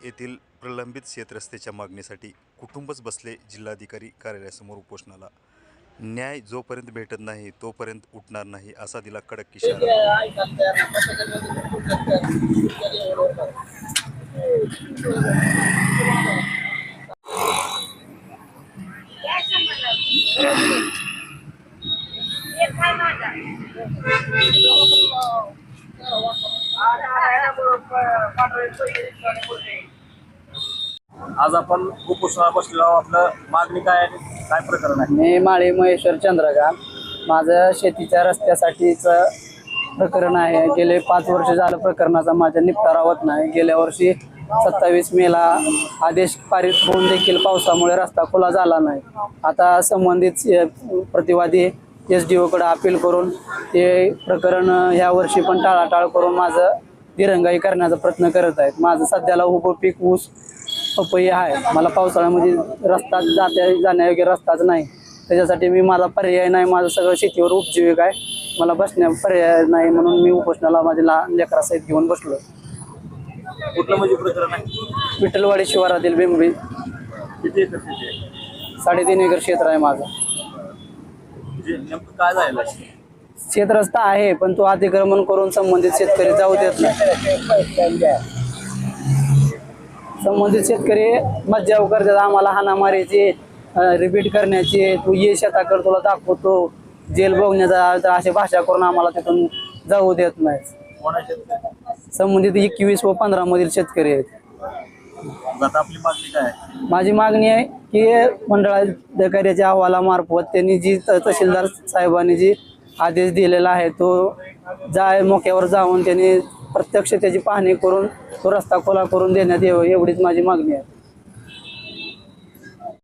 येथील प्रलंबित शेतरस्त्याच्या मागणीसाठी कुटुंबच बसले जिल्हाधिकारी कार्यालयासमोर उपोषणाला। न्याय जोपर्यंत भेटत नाही तोपर्यंत उठणार नाही असा दिला कडक इशारा। आज आपण उपोषणाला बसलेलो आहोत। आपलं मागणी काय आहे, काय प्रकरण आहे? मी माळी महेश्वर चंद्रकांत, माझं शेतीच्या रस्त्यासाठीच प्रकरण आहे। गेले 5 वर्ष झालं प्रकरणाचा माझ्या निपटारा होत नाही। गेल्या वर्षी 27 मेला आदेश पारित होऊन देखील पावसामुळे रस्ता खुला झाला नाही। आता संबंधित प्रतिवादी SDO कडे अपील करून ते प्रकरण ह्या वर्षी पण टाळाटाळ करून माझं दिरंगाई करण्याचा प्रयत्न करत आहेत। माझं सध्याला उभं पीक ऊस पपई आहे। मला पावसाळ्यामध्ये रस्ता जाण्यायोग्य रस्ताच नाही, त्याच्यासाठी मला पर्याय नाही। माझं सगळं शेतीवर उपजीविका आहे, मला बसण्या पर्याय नाही, म्हणून मी उपोषणाला माझे लहान लेकरासहित घेऊन बसलो। कुठलं म्हणजे प्रकरण आहे? विठ्ठलवाडी शिवारातील बेंबळी। किती एकर शेती आहे? 3.5 एकर क्षेत्र आहे माझं। म्हणजे नेमकं काय झालं? शेत रस्ता आहे पण तो अतिक्रमण करून संबंधित शेतकरी जाऊ देत नाही। संबंधित शेतकरी मज्जाव करतात, आम्हाला हाणामारीची रिपीट करण्याची, तू ये शेताकडे तुला दाखवतो, जेल बघण्याचा अशी भाषा करून आम्हाला तिथून जाऊ देत नाही। संबंधित 21 व 15 मधील शेतकरी आहेत। आता आपली मागणी काय आहे? माझी मागणी आहे की मंडळाधिकाऱ्याच्या अहवालामार्फत त्यांनी जी तहसीलदार साहेबांनी जी आदेश दिलेला आहे तो मोक्यावर जाऊन त्यांनी प्रत्यक्ष त्याची पाहणी करून तो रस्ता खुला करून देण्यात यावा, एवढीच माझी मागणी आहे।